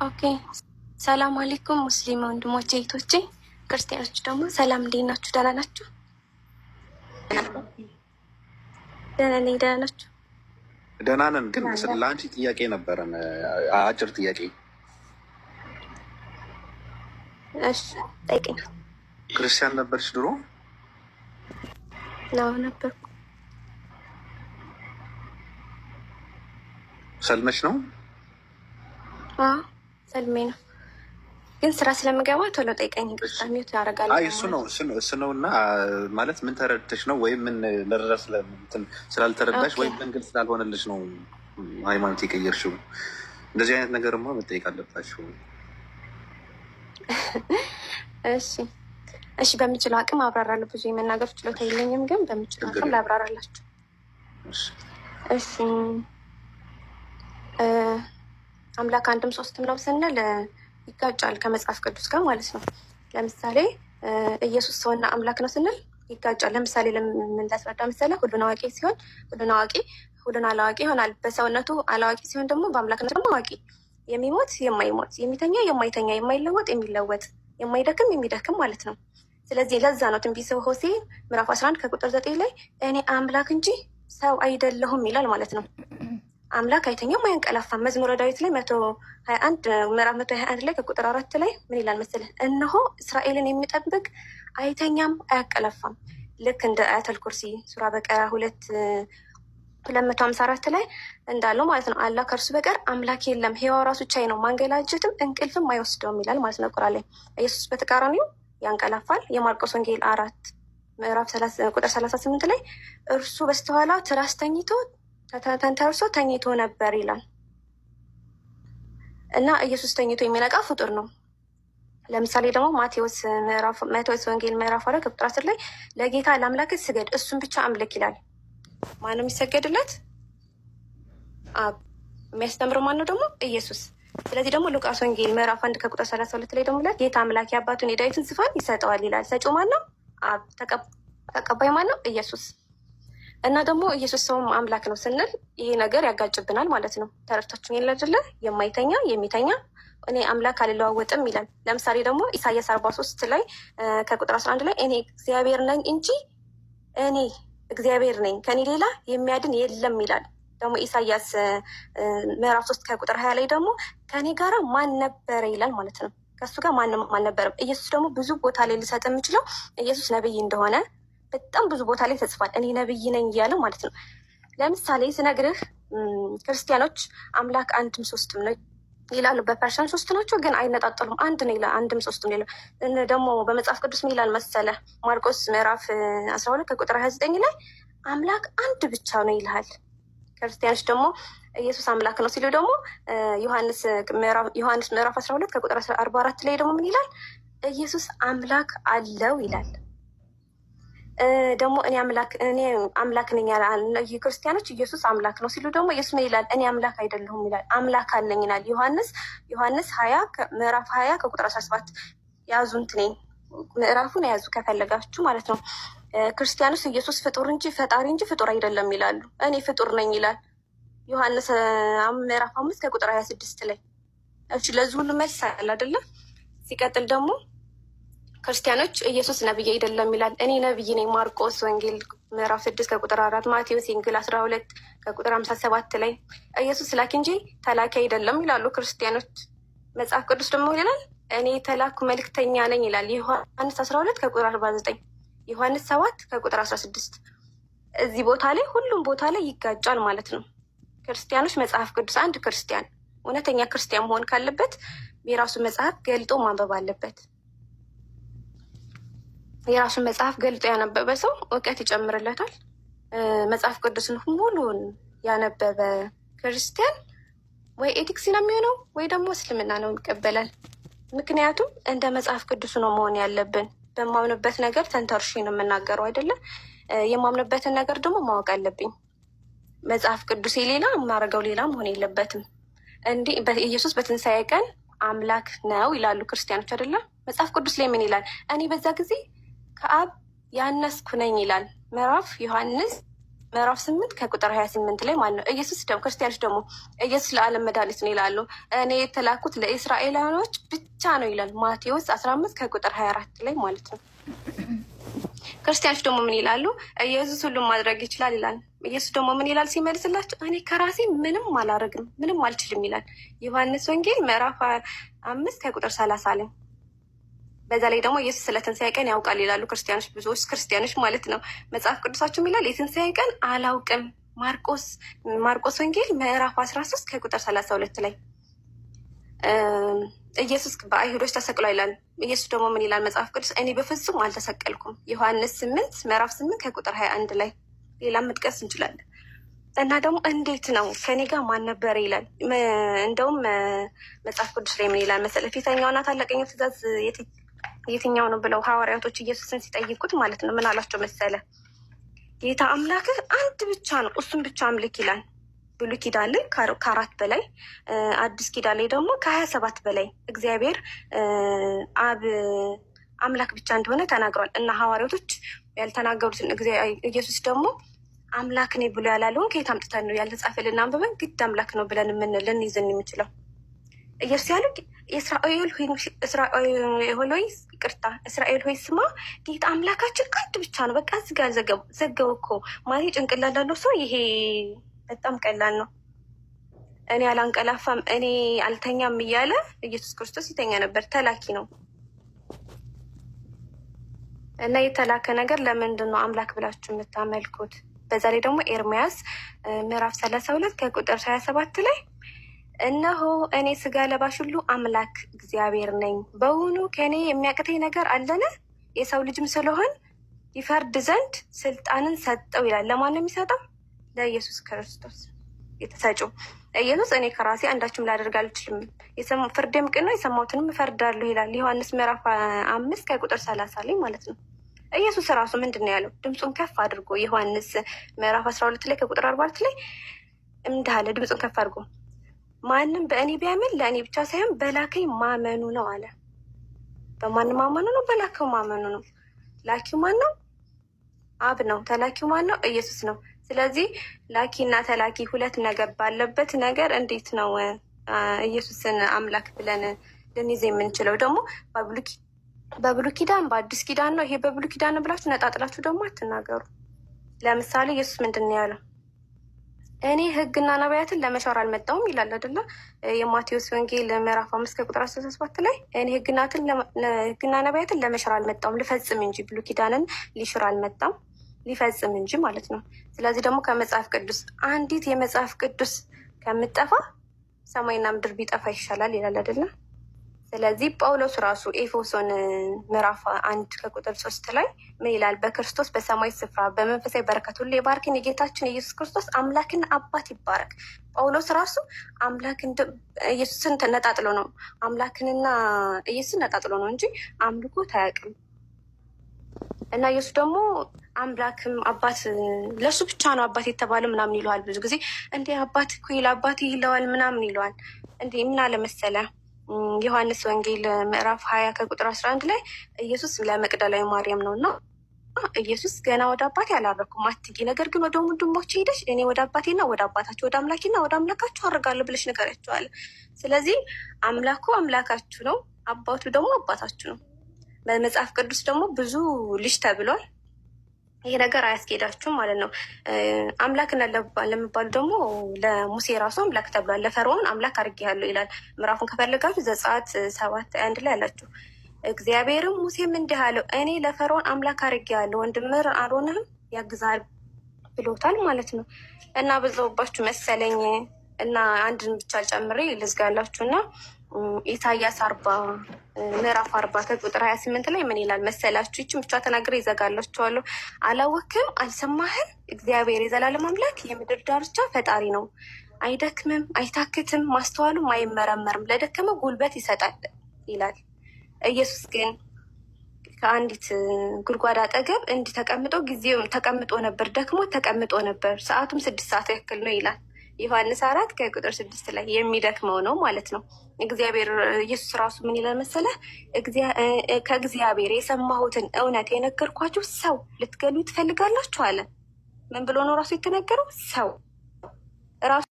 ኦኬ ሰላም አለይኩም ሙስሊም ወንድሞቼ እህቶቼ፣ ክርስቲያኖች ደግሞ ሰላም፣ እንዴት ናችሁ? ደህና ናችሁ? ደህና ነኝ። ደህና ናችሁ? ደህና ነን። ግን ለአንቺ ጥያቄ ነበረን፣ አጭር ጥያቄ። እሺ ጠይቀኝ። ክርስቲያን ነበርሽ ድሮ? ነው ነበርኩ። ሰልመሽ ነው? ሰልሜ ነው። ግን ስራ ስለምገባ ቶሎ ጠይቀኝ። ግጣሚት ያደርጋል። አይ እሱ ነው። እና ማለት ምን ተረድተሽ ነው? ወይም ምን ለረስ ስላልተረዳሽ ወይም መንገድ ስላልሆነልሽ ነው ሃይማኖት የቀየርሽው? እንደዚህ አይነት ነገርማ መጠየቅ አለባችሁ። እሺ በምችለው አቅም አብራራለሁ። ብዙ የመናገር ችሎታ የለኝም፣ ግን በምችለው አቅም ላብራራላችሁ። እሺ አምላክ አንድም ሶስትም ነው ስንል ይጋጫል ከመጽሐፍ ቅዱስ ጋር ማለት ነው። ለምሳሌ ኢየሱስ ሰውና አምላክ ነው ስንል ይጋጫል። ለምሳሌ ለምን ላስረዳ መሰለህ? ሁሉን አዋቂ ሲሆን ሁሉን አላዋቂ ይሆናል። በሰውነቱ አላዋቂ ሲሆን ደግሞ በአምላክነቱ ደግሞ አዋቂ፣ የሚሞት የማይሞት፣ የሚተኛ የማይተኛ፣ የማይለወጥ የሚለወጥ፣ የማይደክም የሚደክም ማለት ነው። ስለዚህ ለዛ ነው ትንቢተ ሆሴዕ ምዕራፍ 11 ከቁጥር 9 ላይ እኔ አምላክ እንጂ ሰው አይደለሁም ይላል ማለት ነው። አምላክ አይተኛም አያንቀላፋም። መዝሙረ ዳዊት ላይ 121 ምዕራፍ 121 ላይ ከቁጥር 4 ላይ ምን ይላል መሰለህ? እነሆ እስራኤልን የሚጠብቅ አይተኛም አያንቀላፋም። ልክ እንደ አያተል ኩርሲ ሱራ በቀራ 254 ላይ እንዳለው ማለት ነው። አላህ ከእርሱ በቀር አምላክ የለም፣ ሕያው ራሱ ቻይ ነው፣ ማንገላጀትም እንቅልፍም አይወስደውም ይላል ማለት ነው ቁርአን ላይ። ኢየሱስ በተቃራኒው ያንቀላፋል። የማርቆስ ወንጌል 4 ምዕራፍ ቁጥር 38 ላይ እርሱ በስተኋላ ትራስ ተኝቶ ተንተርሶ ተኝቶ ነበር ይላል። እና ኢየሱስ ተኝቶ የሚነቃ ፍጡር ነው። ለምሳሌ ደግሞ ማቴዎስ ወንጌል ምዕራፍ 4 ቁጥር 10 ላይ ለጌታ ለአምላክ ስገድ እሱን ብቻ አምልክ ይላል። ማነው የሚሰገድለት? አብ። የሚያስተምረው ማነው ደግሞ? ኢየሱስ። ስለዚህ ደግሞ ሉቃስ ወንጌል ምዕራፍ 1 ከቁጥር 32 ላይ ደግሞ ጌታ አምላክ የአባቱን የዳዊትን ዙፋን ይሰጠዋል ይላል። ሰጪው ማነው? አብ። ተቀባይ ማነው? ኢየሱስ። እና ደግሞ ኢየሱስ ሰውም አምላክ ነው ስንል ይሄ ነገር ያጋጭብናል ማለት ነው። ተረድታችሁኝ የለ አይደለ? የማይተኛ የሚተኛ እኔ አምላክ አልለዋወጥም ይላል። ለምሳሌ ደግሞ ኢሳያስ 43 ላይ ከቁጥር 11 ላይ እኔ እግዚአብሔር ነኝ እንጂ እኔ እግዚአብሔር ነኝ ከኔ ሌላ የሚያድን የለም ይላል። ደግሞ ኢሳያስ ምዕራፍ 3 ከቁጥር 20 ላይ ደግሞ ከኔ ጋራ ማን ነበረ ይላል ማለት ነው። ከሱ ጋር ማንም አልነበረም። ኢየሱስ ደግሞ ብዙ ቦታ ላይ ልሰጥ የምችለው ኢየሱስ ነብይ እንደሆነ በጣም ብዙ ቦታ ላይ ተጽፏል። እኔ ነብይ ነኝ እያለ ማለት ነው። ለምሳሌ ስነግርህ ክርስቲያኖች አምላክ አንድም ሶስትም ነው ይላሉ። በፐርሰን ሶስት ናቸው ግን አይነጣጠሉም። አንድ ነው ይላል፣ አንድም ሶስትም ነው ይላል። ደግሞ በመጽሐፍ ቅዱስ ምን ይላል መሰለ? ማርቆስ ምዕራፍ 12 ከቁጥር 29 ላይ አምላክ አንድ ብቻ ነው ይልሃል። ክርስቲያኖች ደግሞ ኢየሱስ አምላክ ነው ሲሉ ደግሞ ዮሐንስ ምዕራፍ 12 ከቁጥር 44 ላይ ደግሞ ምን ይላል? ኢየሱስ አምላክ አለው ይላል። ደግሞ እኔ አምላክ ነኝ ያለ ክርስቲያኖች ኢየሱስ አምላክ ነው ሲሉ ደግሞ ኢየሱስ ምን ይላል? እኔ አምላክ አይደለሁም ይላል፣ አምላክ አለኝ ይላል። ዮሐንስ 20 ምዕራፍ 20 ከቁጥር 17 ያዙ። እንትኔ ምዕራፉን ያዙ ከፈለጋችሁ ማለት ነው። ክርስቲያኖች ኢየሱስ ፍጡር እንጂ ፈጣሪ እንጂ ፍጡር አይደለም ይላሉ። እኔ ፍጡር ነኝ ይላል ዮሐንስ ምዕራፍ 5 ከቁጥር 26 ላይ። እሺ ለዚህ ሁሉ መልስ አለ አይደለ? ሲቀጥል ደግሞ ክርስቲያኖች ኢየሱስ ነብይ አይደለም ይላል። እኔ ነብይ ነኝ ማርቆስ ወንጌል ምዕራፍ 6 ከቁጥር 4፣ ማቴዎስ ወንጌል 12 ከቁጥር 57 ላይ ኢየሱስ ላኪ እንጂ ተላኪ አይደለም ይላሉ ክርስቲያኖች። መጽሐፍ ቅዱስ ደግሞ ይላል እኔ የተላኩ መልእክተኛ ነኝ ይላል። ዮሐንስ 12 ከቁጥር 49፣ ዮሐንስ 7 ከቁጥር 16። እዚህ ቦታ ላይ ሁሉም ቦታ ላይ ይጋጫል ማለት ነው። ክርስቲያኖች መጽሐፍ ቅዱስ አንድ ክርስቲያን እውነተኛ ክርስቲያን መሆን ካለበት የራሱ መጽሐፍ ገልጦ ማንበብ አለበት። የራሱን መጽሐፍ ገልጦ ያነበበ ሰው እውቀት ይጨምርለታል። መጽሐፍ ቅዱስን ሙሉን ያነበበ ክርስቲያን ወይ ኤቲክስ ነው የሚሆነው ወይ ደግሞ እስልምና ነው ይቀበላል። ምክንያቱም እንደ መጽሐፍ ቅዱስ ነው መሆን ያለብን። በማምንበት ነገር ተንተርሼ ነው የምናገረው አይደለም። የማምንበትን ነገር ደግሞ ማወቅ አለብኝ። መጽሐፍ ቅዱስ ሌላ የማደርገው ሌላ መሆን የለበትም። እንዲህ ኢየሱስ በትንሣኤ ቀን አምላክ ነው ይላሉ ክርስቲያኖች አይደለም። መጽሐፍ ቅዱስ ላይ ምን ይላል? እኔ በዛ ጊዜ ከአብ ያነስኩ ነኝ ይላል። ምዕራፍ ዮሐንስ ምዕራፍ 8 ከቁጥር 28 ላይ ማለት ነው። ኢየሱስ ደግሞ ክርስቲያኖች ደግሞ ኢየሱስ ለዓለም መድኃኒት ነው ይላሉ። እኔ የተላኩት ለእስራኤላውያኖች ብቻ ነው ይላል ማቴዎስ 15 ከቁጥር 24 ላይ ማለት ነው። ክርስቲያኖች ደግሞ ምን ይላሉ? ኢየሱስ ሁሉም ማድረግ ይችላል ይላል። ኢየሱስ ደግሞ ምን ይላል ሲመልስላቸው? እኔ ከራሴ ምንም አላረግም ምንም አልችልም ይላል። ዮሐንስ ወንጌል ምዕራፍ 5 ከቁጥር 30 ላይ። በዛ ላይ ደግሞ ኢየሱስ ስለ ትንሣኤ ቀን ያውቃል ይላሉ ክርስቲያኖች፣ ብዙዎች ክርስቲያኖች ማለት ነው። መጽሐፍ ቅዱሳችሁም ይላል የትንሣኤ ቀን አላውቅም። ማርቆስ ወንጌል ምዕራፍ 13 ከቁጥር 32 ላይ ኢየሱስ በአይሁዶች ተሰቅሎ ይላል። ኢየሱስ ደግሞ ምን ይላል መጽሐፍ ቅዱስ? እኔ በፍጹም አልተሰቀልኩም። ዮሐንስ 8 ምዕራፍ 8 ከቁጥር 21 ላይ። ሌላም መጥቀስ እንችላለን። እና ደግሞ እንዴት ነው ከኔ ጋር ማን ነበረ ይላል። እንደውም መጽሐፍ ቅዱስ ላይ ምን ይላል መሰለህ? ፊተኛውና ታላቀኛው ትእዛዝ የትኛው ነው ብለው ሐዋርያቶች ኢየሱስን ሲጠይቁት ማለት ነው ምን አላቸው መሰለ? ጌታ አምላክህ አንድ ብቻ ነው፣ እሱም ብቻ አምልክ ይላል። ብሉይ ኪዳን ላይ ከ4 በላይ አዲስ ኪዳን ላይ ደግሞ ከ27 በላይ እግዚአብሔር አብ አምላክ ብቻ እንደሆነ ተናግሯል። እና ሐዋርያቶች ያልተናገሩትን ኢየሱስ ደግሞ አምላክ ነኝ ብሎ ያላለውን ከየት አምጥተን ነው ያልተጻፈልን አንብበን ግድ አምላክ ነው ብለን ልንይዝን የምንችለው? ኢየሱስ ያለው እስራኤል ሆይ ስማ፣ ጌታ አምላካችን አንድ ብቻ ነው። በቃ እዚህ ጋር ዘገው እኮ ማለት ጭንቅላት ላለው ሰው ይሄ በጣም ቀላል ነው። እኔ አላንቀላፋም እኔ አልተኛም እያለ ኢየሱስ ክርስቶስ ይተኛ ነበር። ተላኪ ነው እና የተላከ ነገር ለምንድን ነው አምላክ ብላችሁ የምታመልኩት? በዛ ላይ ደግሞ ኤርሚያስ ምዕራፍ 32 ከቁጥር 27 ላይ እነሆ እኔ ስጋ ለባሽ ሁሉ አምላክ እግዚአብሔር ነኝ፣ በውኑ ከእኔ የሚያቅተኝ ነገር አለን? የሰው ልጅም ስለሆን ይፈርድ ዘንድ ስልጣንን ሰጠው ይላል። ለማን ነው የሚሰጠው? ለኢየሱስ ክርስቶስ የተሰጨው። ኢየሱስ እኔ ከራሴ አንዳችም ላደርግ አልችልም፣ ፍርዴም ቅን ነው፣ የሰማሁትንም እፈርዳለሁ ይላል። ዮሐንስ ምዕራፍ 5 ከቁጥር 30 ላይ ማለት ነው። ኢየሱስ ራሱ ምንድን ነው ያለው? ድምፁን ከፍ አድርጎ ዮሐንስ ምዕራፍ 12 ላይ ከቁጥር 44 ላይ እንዳለ ድምፁን ከፍ አድርጎ ማንም በእኔ ቢያምን ለእኔ ብቻ ሳይሆን በላከኝ ማመኑ ነው አለ። በማን ማመኑ ነው? በላከው ማመኑ ነው። ላኪው ማን ነው? አብ ነው። ተላኪው ማን ነው? ኢየሱስ ነው። ስለዚህ ላኪ እና ተላኪ ሁለት ነገር ባለበት ነገር እንዴት ነው ኢየሱስን አምላክ ብለን ልንይዝ የምንችለው? ደግሞ በብሉይ ኪዳን በአዲስ ኪዳን ነው። ይሄ በብሉይ ኪዳን ነው ብላችሁ ነጣጥላችሁ ደግሞ አትናገሩ። ለምሳሌ ኢየሱስ ምንድን ነው ያለው? እኔ ሕግና ነቢያትን ለመሻር አልመጣሁም ይላል አይደለ? የማቴዎስ ወንጌል ምዕራፍ 5 ከቁጥር 17 ላይ እኔ ሕግና ነቢያትን ለመሻር አልመጣሁም ልፈጽም እንጂ፣ ብሉይ ኪዳንን ሊሽር አልመጣም ሊፈጽም እንጂ ማለት ነው። ስለዚህ ደግሞ ከመጽሐፍ ቅዱስ አንዲት የመጽሐፍ ቅዱስ ከምጠፋ ሰማይና ምድር ቢጠፋ ይሻላል ይላል አይደለ? ስለዚህ ጳውሎስ ራሱ ኤፌሶን ምዕራፍ 1 ከቁጥር 3 ላይ ምን ይላል? በክርስቶስ በሰማይ ስፍራ በመንፈሳዊ በረከት ሁሉ የባርክን የጌታችን የኢየሱስ ክርስቶስ አምላክና አባት ይባረክ። ጳውሎስ ራሱ አምላክን ኢየሱስን ነጣጥሎ ነው አምላክንና ኢየሱስን ነጣጥሎ ነው እንጂ አምልኮት አያውቅም። እና ኢየሱስ ደግሞ አምላክም አባት ለሱ ብቻ ነው አባት የተባለ ምናምን ይለዋል። ብዙ ጊዜ እንዴ አባት እኮ አባት ይለዋል ምናምን ይለዋል። እንዴ ምን አለመሰለ ዮሐንስ ወንጌል ምዕራፍ 20 ከቁጥር 11 ላይ ኢየሱስ ለመቅደላዊ ማርያም ነው እና ኢየሱስ ገና ወደ አባቴ አላረኩም አትጊ፣ ነገር ግን ወደ ወንድሞቼ ሄደሽ እኔ ወደ አባቴና ወደ አባታችሁ ወደ አምላኬና ወደ አምላካችሁ አድርጋለሁ ብለሽ ንገሪያቸዋል። ስለዚህ አምላኩ አምላካችሁ ነው፣ አባቱ ደግሞ አባታችሁ ነው። በመጽሐፍ ቅዱስ ደግሞ ብዙ ልጅ ተብሏል። ይሄ ነገር አያስኬዳችሁም ማለት ነው። አምላክ ለሚባሉ ደግሞ ለሙሴ ራሱ አምላክ ተብሏል። ለፈርዖን አምላክ አድርጌሃለሁ ይላል። ምዕራፉን ከፈለጋችሁ ዘጸአት 7:1 ላይ አላችሁ። እግዚአብሔርም ሙሴም እንዲህ አለው፣ እኔ ለፈርዖን አምላክ አድርጌሃለሁ፣ ወንድምህ አሮንህም ያግዛል ብሎታል ማለት ነው። እና በዛውባችሁ መሰለኝ እና አንድን ብቻ ጨምሬ ልዝጋላችሁ እና ኢሳያስ 40 ምዕራፍ 40 ከቁጥር 28 ላይ ምን ይላል መሰላችሁ? ይችን ብቻ ተናግሬ ይዘጋላችኋለሁ። አላወክም? አልሰማህም? እግዚአብሔር የዘላለም አምላክ የምድር ዳርቻ ፈጣሪ ነው። አይደክምም፣ አይታክትም፣ ማስተዋሉም አይመረመርም። ለደከመ ጉልበት ይሰጣል ይላል። ኢየሱስ ግን ከአንዲት ጉድጓድ አጠገብ እንዲህ ተቀምጦ ጊዜው ተቀምጦ ነበር፣ ደክሞ ተቀምጦ ነበር። ሰዓቱም 6 ሰዓት ያክል ነው ይላል። ዮሐንስ 4 ከቁጥር 6 ላይ የሚደክመው ነው ማለት ነው። እግዚአብሔር ኢየሱስ ራሱ ምን ይላል መሰለህ? ከእግዚአብሔር የሰማሁትን እውነት የነገርኳችሁ ሰው ልትገሉ ትፈልጋላችሁ አለ። ምን ብሎ ነው ራሱ የተነገረው? ሰው ራሱ